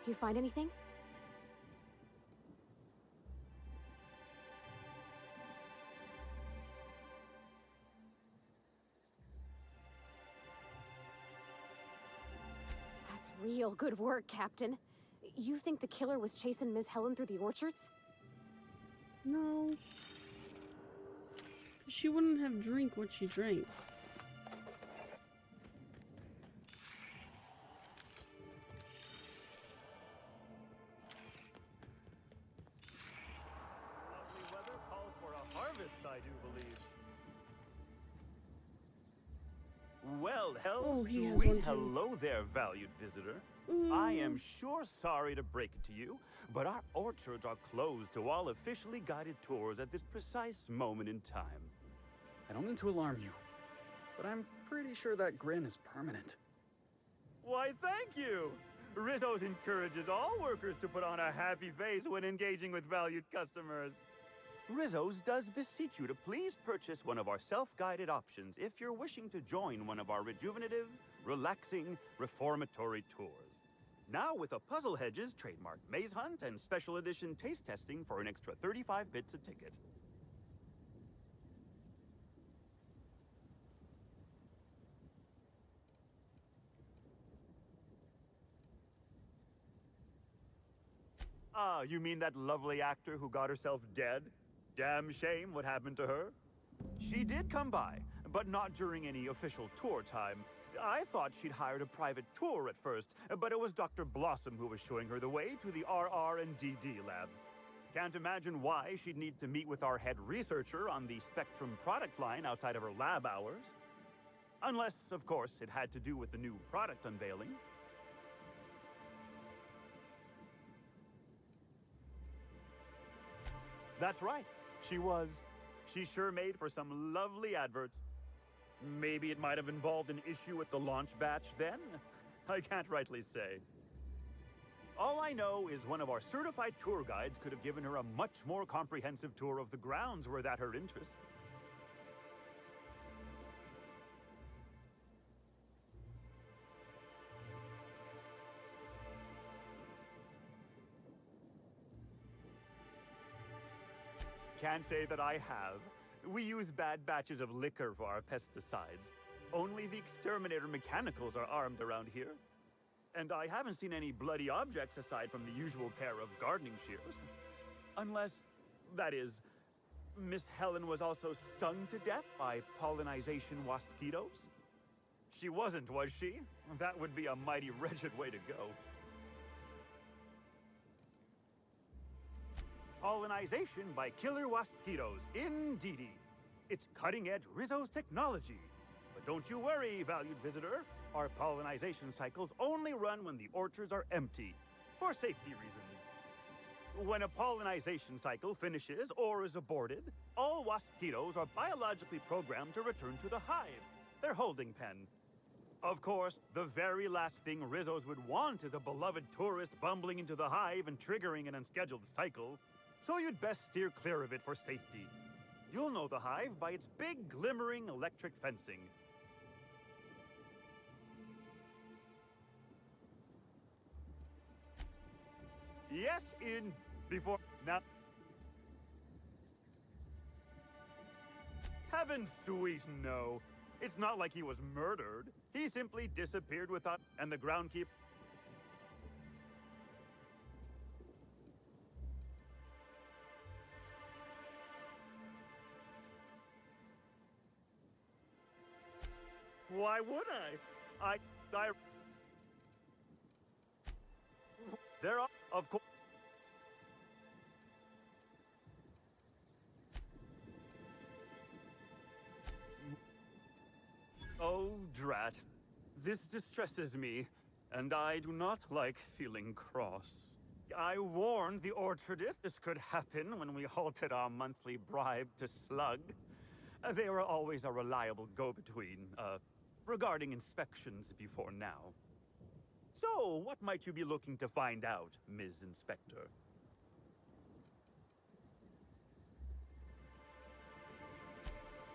You find anything? That's real good work, Captain. You think the killer was chasing Miss Helen through the orchards? No. She wouldn't have drank what she drank. Lovely weather calls for a harvest, I do believe. Well, Oh, he has one sweet too. hello there, valued visitor. Ooh. I am sure sorry to break it to you, but our orchards are closed to all officially guided tours at this precise moment in time. I don't mean to alarm you, but I'm pretty sure that grin is permanent. Why, thank you! Rizzo's encourages all workers to put on a happy face when engaging with valued customers. Rizzo's does beseech you to please purchase one of our self-guided options if you're wishing to join one of our rejuvenative, relaxing, reformatory tours. Now with a Puzzle Hedges trademark maze hunt and special edition taste testing for an extra 35 bits a ticket. Ah, you mean that lovely actor who got herself dead? Damn shame what happened to her. She did come by, but not during any official tour time. I thought she'd hired a private tour at first, but it was Dr. Blossom who was showing her the way to the RR and DD labs. Can't imagine why she'd need to meet with our head researcher on the Spectrum product line outside of her lab hours. Unless, of course, it had to do with the new product unveiling. That's right. She was. She sure made for some lovely adverts. Maybe it might have involved an issue with the launch batch then? I can't rightly say. All I know is one of our certified tour guides could have given her a much more comprehensive tour of the grounds were that her interest. Can't say that I have. We use bad batches of liquor for our pesticides. Only the exterminator mechanicals are armed around here. And I haven't seen any bloody objects aside from the usual pair of gardening shears. Unless, that is, Miss Helen was also stung to death by pollinization mosquitoes? She wasn't, was she? That would be a mighty wretched way to go. Pollinization by killer mosquitoes, indeedy. It's cutting-edge Rizzo's technology. But don't you worry, valued visitor. Our pollinization cycles only run when the orchards are empty, for safety reasons. When a pollinization cycle finishes or is aborted, all mosquitoes are biologically programmed to return to the hive, their holding pen. Of course, the very last thing Rizzo's would want is a beloved tourist bumbling into the hive and triggering an unscheduled cycle. So you'd best steer clear of it for safety. You'll know the hive by its big, glimmering electric fencing. Yes, before... Now... Heaven sweet, no. It's not like he was murdered. He simply disappeared without... And the groundkeeper... Why would I? There are, of course. Oh, drat. This distresses me, and I do not like feeling cross. I warned the orchardist this could happen when we halted our monthly bribe to Slug. They were always a reliable go-between, regarding inspections before now. So, what might you be looking to find out, Ms. Inspector?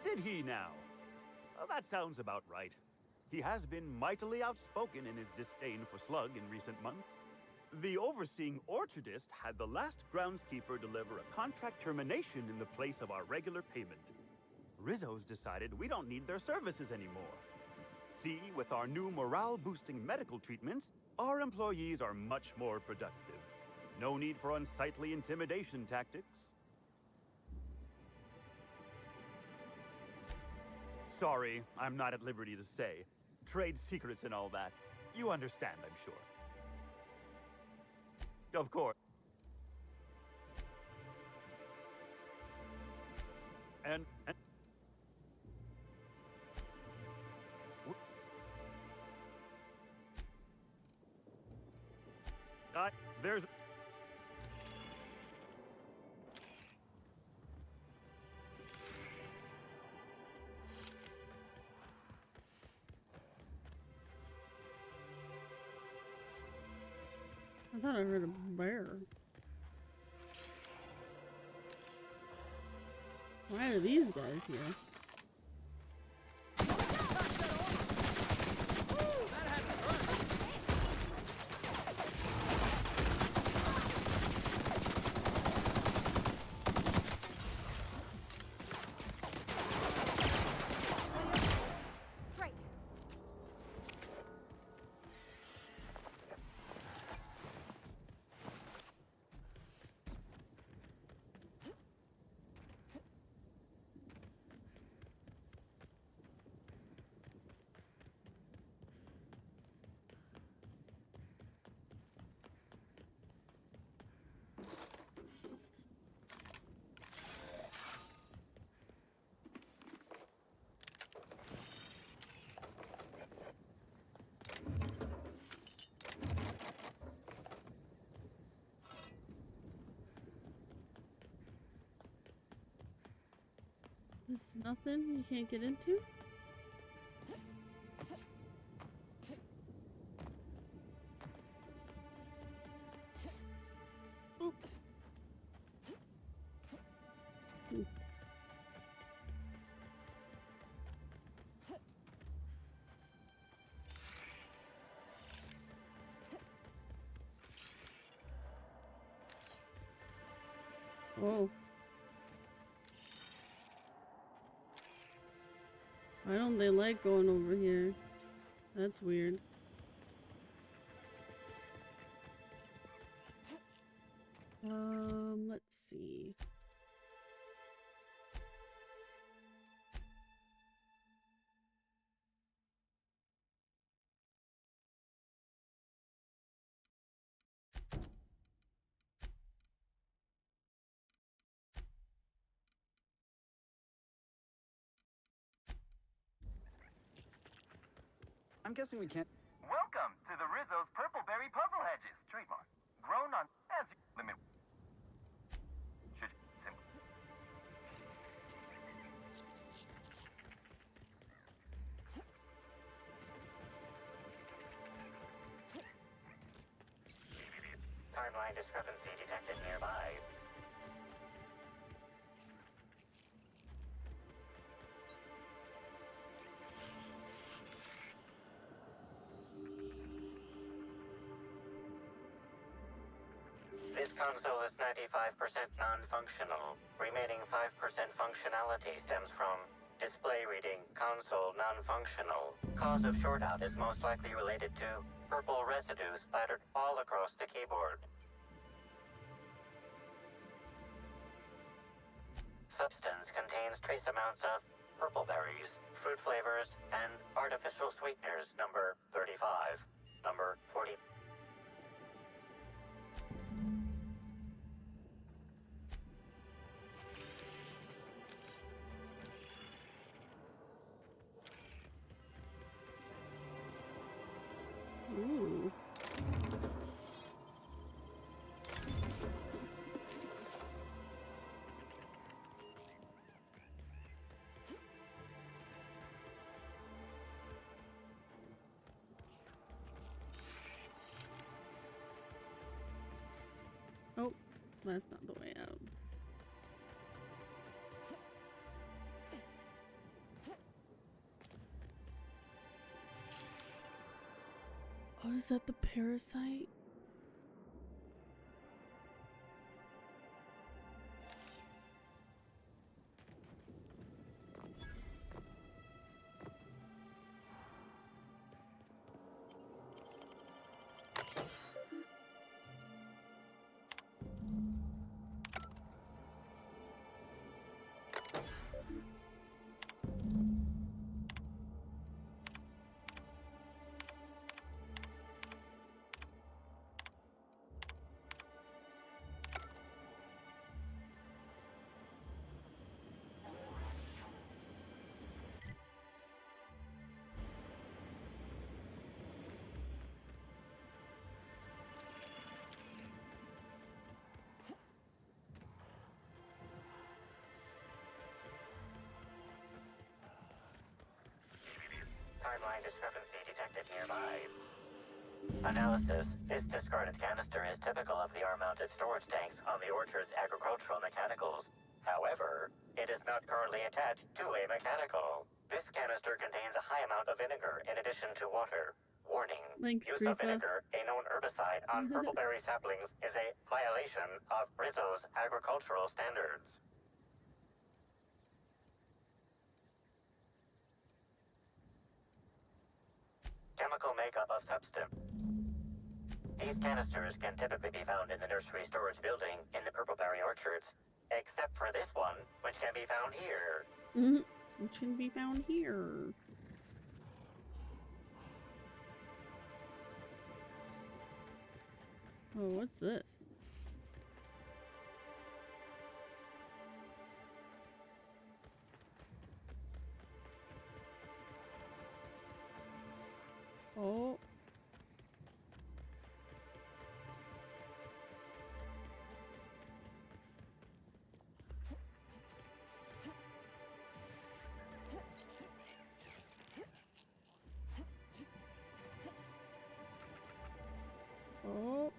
Did he now? That sounds about right. He has been mightily outspoken in his disdain for Slug in recent months. The overseeing orchardist had the last groundskeeper deliver a contract termination in the place of our regular payment. Rizzo's decided we don't need their services anymore. See, with our new morale-boosting medical treatments, our employees are much more productive. No need for unsightly intimidation tactics. Sorry, I'm not at liberty to say. Trade secrets and all that. You understand, I'm sure. Of course. And there's... I thought I heard a bear. Why are these guys here? Right. This is nothing you can't get into? Oops. Oh. Why don't they like going over here? That's weird. Let's see. I'm guessing we can't. Welcome to the Rizzo's Purple Berry Puzzle Hedges, trademark. Grown on as limit. Should simple. Timeline discrepancy detected nearby. This console is 95% non-functional. Remaining 5% functionality stems from display reading, console non-functional. Cause of shortout is most likely related to purple residue splattered all across the keyboard. Substance contains trace amounts of purple berries, fruit flavors, and artificial sweeteners number 35, number 40. Ooh. Oh, that's not the way out. Oh, is that the parasite? Timeline discrepancy detected nearby. Analysis. This discarded canister is typical of the R-mounted storage tanks on the orchard's agricultural mechanicals. However, it is not currently attached to a mechanical. This canister contains a high amount of vinegar in addition to water. Warning. Thanks, Use of Grifa. vinegar, a known herbicide, on purpleberry saplings is a violation of Rizzo's agricultural standards. Chemical makeup of substance. These canisters can typically be found in the nursery storage building in the purpleberry orchards, except for this one, which can be found here. Which can be found here. Oh, what's this? Oh. Oh.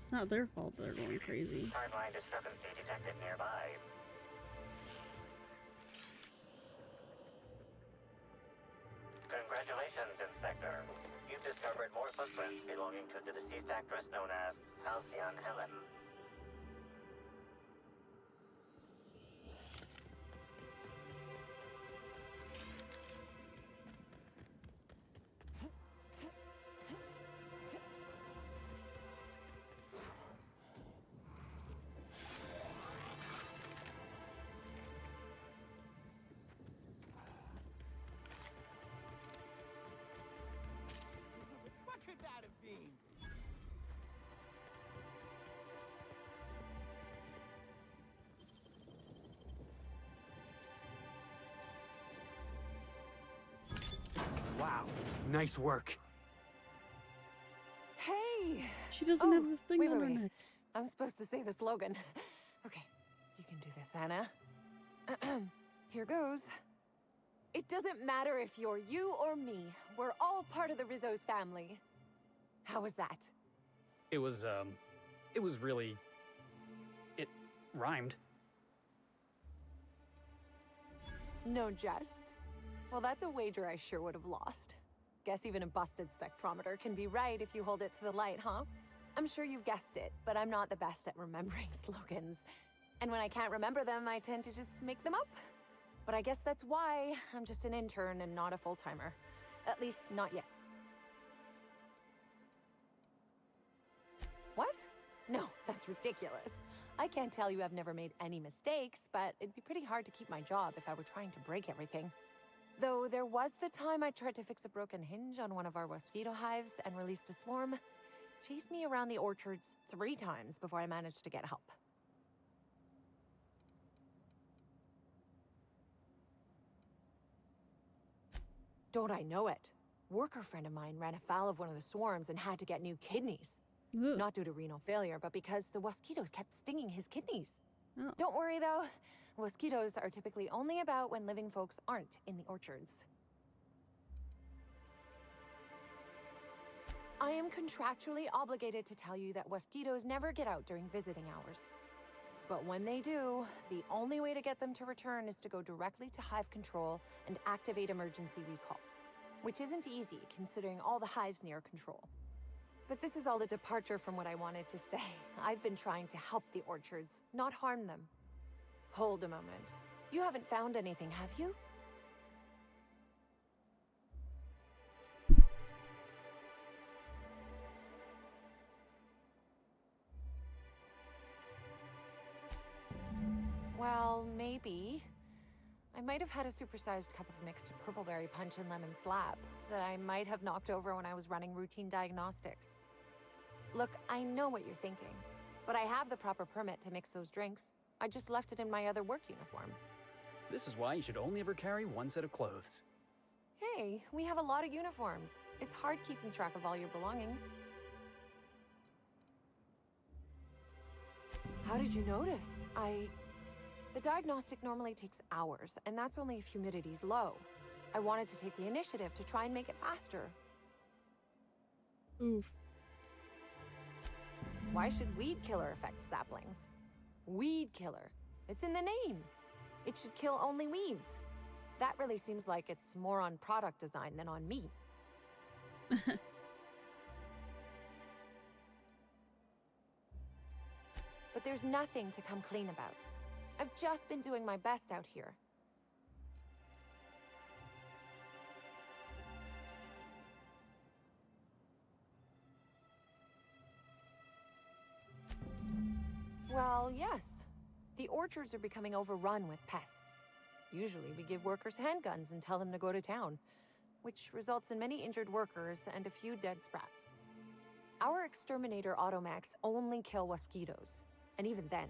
It's not their fault they're going crazy. Timeline discrepancy detected nearby. Congratulations, Inspector. You've discovered more footprints belonging to the deceased actress known as Halcyon Helen. What could that have been? Wow, nice work. Hey! She doesn't have this thing wait, on wait, her wait. neck. I'm supposed to say the slogan. Okay, you can do this, Anna. Here goes. It doesn't matter if you're you or me. We're all part of the Rizzo's family. How was that? It was really... It rhymed. No jest? Well, that's a wager I sure would have lost. Guess even a busted spectrometer can be right if you hold it to the light, huh? I'm sure you've guessed it, but I'm not the best at remembering slogans. And when I can't remember them, I tend to just make them up. But I guess that's why I'm just an intern and not a full-timer. At least, not yet. What? No, that's ridiculous. I can't tell you I've never made any mistakes, but it'd be pretty hard to keep my job if I were trying to break everything. Though there was the time I tried to fix a broken hinge on one of our mosquito hives and released a swarm. Chased me around the orchards 3 times before I managed to get help. Don't I know it? Worker friend of mine ran afoul of one of the swarms and had to get new kidneys. Ugh. Not due to renal failure, but because the mosquitoes kept stinging his kidneys. Oh. Don't worry though, mosquitoes are typically only about when living folks aren't in the orchards. I am contractually obligated to tell you that mosquitoes never get out during visiting hours. But when they do, the only way to get them to return is to go directly to hive control and activate emergency recall. Which isn't easy, considering all the hives near control. But this is all a departure from what I wanted to say. I've been trying to help the orchards, not harm them. Hold a moment. You haven't found anything, have you? Well, maybe. I might have had a supersized cup of mixed purpleberry punch and lemon slap that I might have knocked over when I was running routine diagnostics. Look, I know what you're thinking, but I have the proper permit to mix those drinks. I just left it in my other work uniform. This is why you should only ever carry one set of clothes. Hey, we have a lot of uniforms. It's hard keeping track of all your belongings. How did you notice? The diagnostic normally takes hours, and that's only if humidity's low. I wanted to take the initiative to try and make it faster. Oof. Why should weed killer affect saplings? Weed killer. It's in the name. It should kill only weeds. That really seems like it's more on product design than on me. But there's nothing to come clean about. I've just been doing my best out here. Well, yes. The orchards are becoming overrun with pests. Usually we give workers handguns and tell them to go to town, which results in many injured workers and a few dead sprats. Our exterminator automechs only kill mosquitoes, and even then,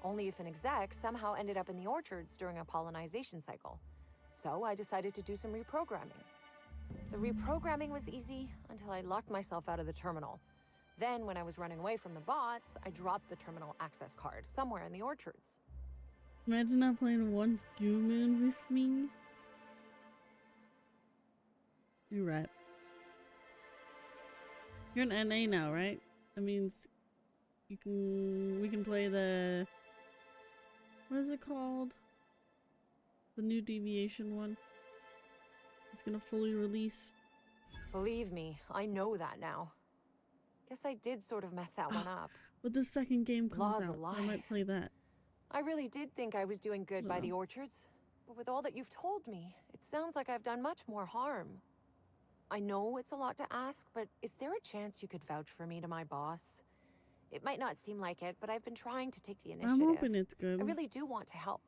only if an exec somehow ended up in the orchards during a pollinization cycle. So I decided to do some reprogramming. The reprogramming was easy until I locked myself out of the terminal. Then, when I was running away from the bots, I dropped the terminal access card somewhere in the orchards. Imagine not playing one human with me. You're right. You're an NA now, right? That means we can play the, what is it called? The new deviation one. It's gonna fully release. Believe me, I know that now. Guess I did sort of mess that one up. But the second game comes Laws out, so I alive. might play that. I really did think I was doing good by the orchards. But with all that you've told me, it sounds like I've done much more harm. I know it's a lot to ask, but is there a chance you could vouch for me to my boss? It might not seem like it, but I've been trying to take the initiative. I'm hoping it's good. I really do want to help.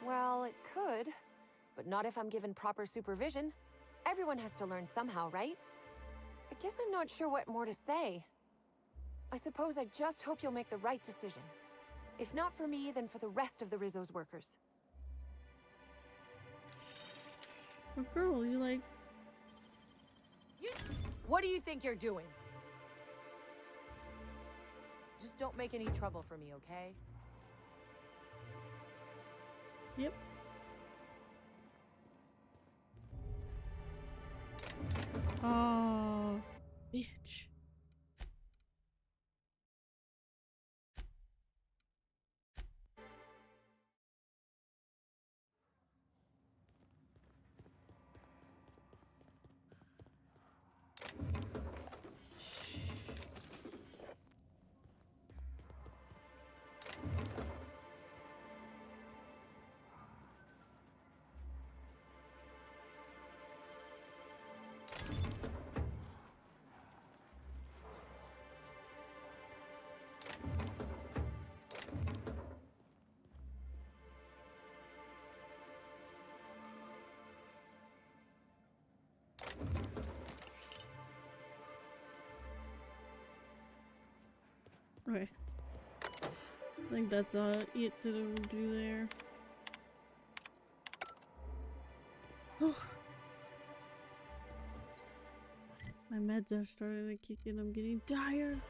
Well, it could, but not if I'm given proper supervision. Everyone has to learn somehow, right? I guess I'm not sure what more to say. I suppose I just hope you'll make the right decision. If not for me, then for the rest of the Rizzo's workers. But girl, you like... What do you think you're doing? Just don't make any trouble for me, okay? Yep. Oh, bitch. Okay. I think that's it to do there. Oh. My meds are starting to kick in. I'm getting tired.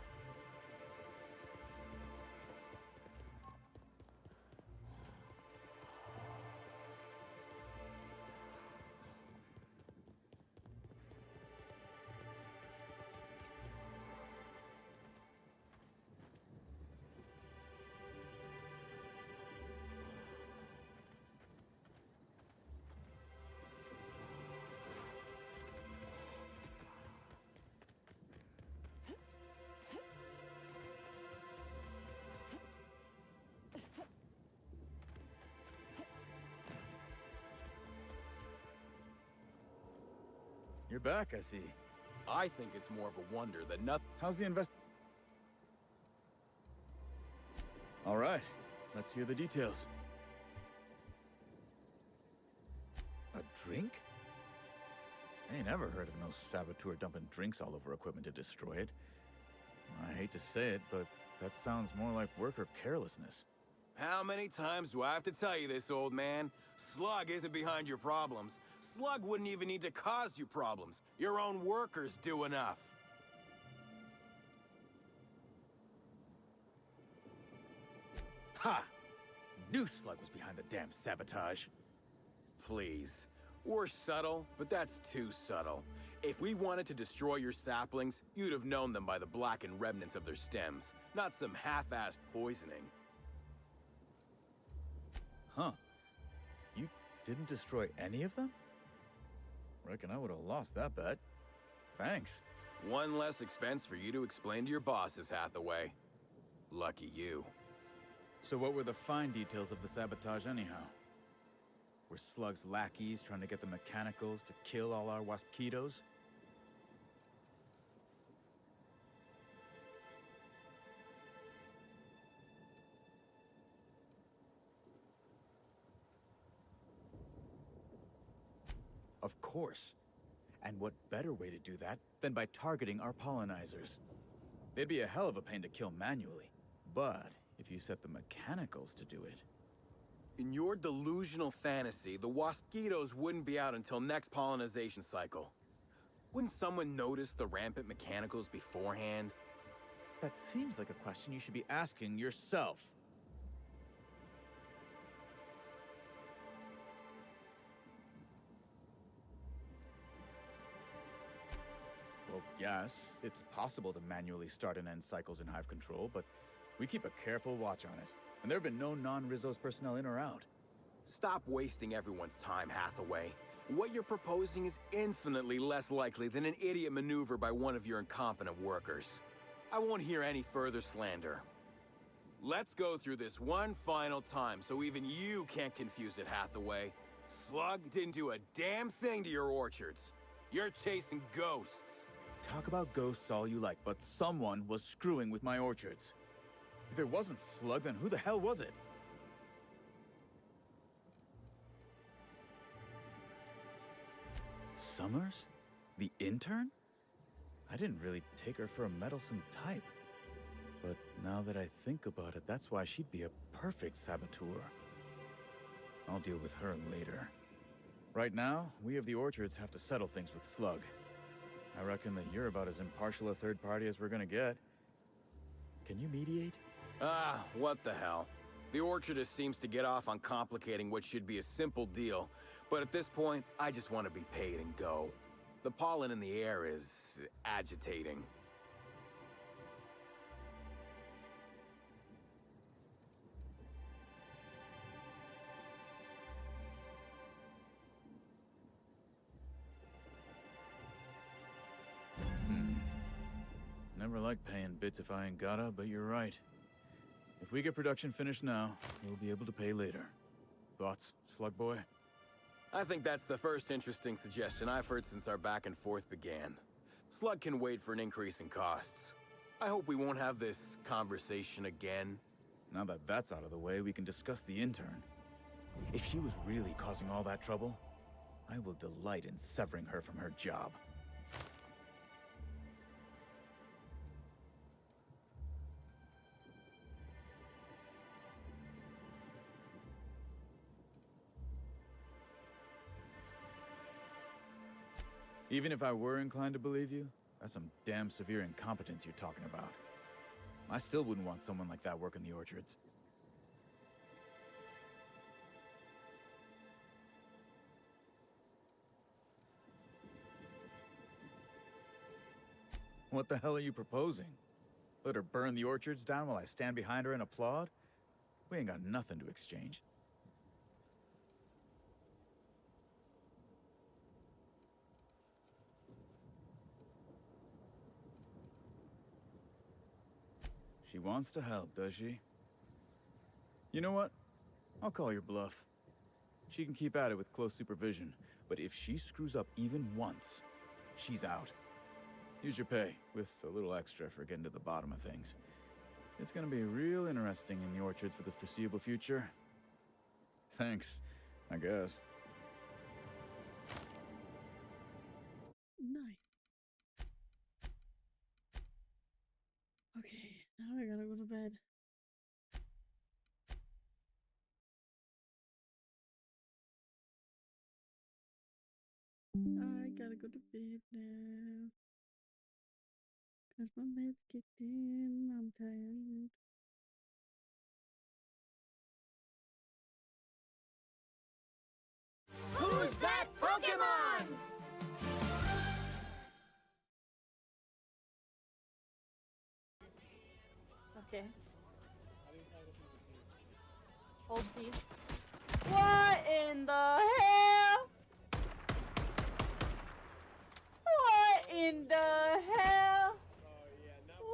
You're back, I see. I think it's more of a wonder that nothing. How's the All right, let's hear the details. A drink? I ain't never heard of no saboteur dumping drinks all over equipment to destroy it. I hate to say it, but that sounds more like worker carelessness. How many times do I have to tell you this, old man? Slug isn't behind your problems. Slug wouldn't even need to cause you problems. Your own workers do enough. Ha! Knew Slug was behind the damn sabotage. Please. We're subtle, but that's too subtle. If we wanted to destroy your saplings, you'd have known them by the blackened remnants of their stems, not some half-assed poisoning. Huh. You didn't destroy any of them? Reckon I would have lost that bet. Thanks. One less expense for you to explain to your bosses, Hathaway. Lucky you. So what were the fine details of the sabotage anyhow? Were Slug's lackeys trying to get the mechanicals to kill all our waspitos? Of course. And what better way to do that than by targeting our pollinizers? They'd be a hell of a pain to kill manually. But if you set the mechanicals to do it... In your delusional fantasy, the waspitos wouldn't be out until next pollinization cycle. Wouldn't someone notice the rampant mechanicals beforehand? That seems like a question you should be asking yourself. Well, yes, it's possible to manually start and end cycles in Hive Control, but we keep a careful watch on it. And there have been no non-Rizzo's personnel in or out. Stop wasting everyone's time, Hathaway. What you're proposing is infinitely less likely than an idiot maneuver by one of your incompetent workers. I won't hear any further slander. Let's go through this one final time so even you can't confuse it, Hathaway. Slug didn't do a damn thing to your orchards. You're chasing ghosts. Talk about ghosts all you like, but someone was screwing with my orchards. If it wasn't Slug, then who the hell was it? Summers? The intern? I didn't really take her for a meddlesome type. But now that I think about it, that's why she'd be a perfect saboteur. I'll deal with her later. Right now, we of the orchards have to settle things with Slug. I reckon that you're about as impartial a third party as we're gonna get. Can you mediate? Ah, what the hell. The orchardist seems to get off on complicating what should be a simple deal, but at this point, I just want to be paid and go. The pollen in the air is agitating. Never like paying bits if I ain't gotta, but you're right. If we get production finished now, we'll be able to pay later. Thoughts, Slug Boy? I think that's the first interesting suggestion I've heard since our back and forth began. Slug can wait for an increase in costs. I hope we won't have this conversation again. Now that that's out of the way, we can discuss the intern. If she was really causing all that trouble, I will delight in severing her from her job. Even if I were inclined to believe you, that's some damn severe incompetence you're talking about. I still wouldn't want someone like that working the orchards. What the hell are you proposing? Let her burn the orchards down while I stand behind her and applaud? We ain't got nothing to exchange. She wants to help, does she? You know what? I'll call your bluff. She can keep at it with close supervision, but if she screws up even once, she's out. Use your pay, with a little extra for getting to the bottom of things. It's gonna be real interesting in the orchards for the foreseeable future. Thanks, I guess. Now I gotta go to bed. I gotta go to bed now. Cause my med's kicked in. I'm tired. Who's that Pokemon? Okay. Hold C. What in the hell? What in the hell?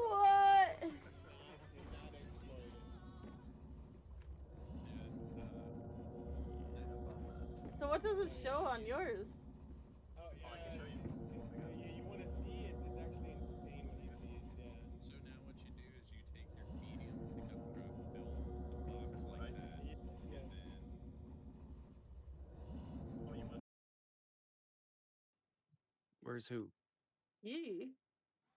What? So what does it show on yours? Oh yeah, I can show you. Yeah, you want to see it? It's actually insane when you see it. Yeah. So now what you do is you take your medium pickup truck, fill a box like that, Yes, yes. and then Where's who? Yee.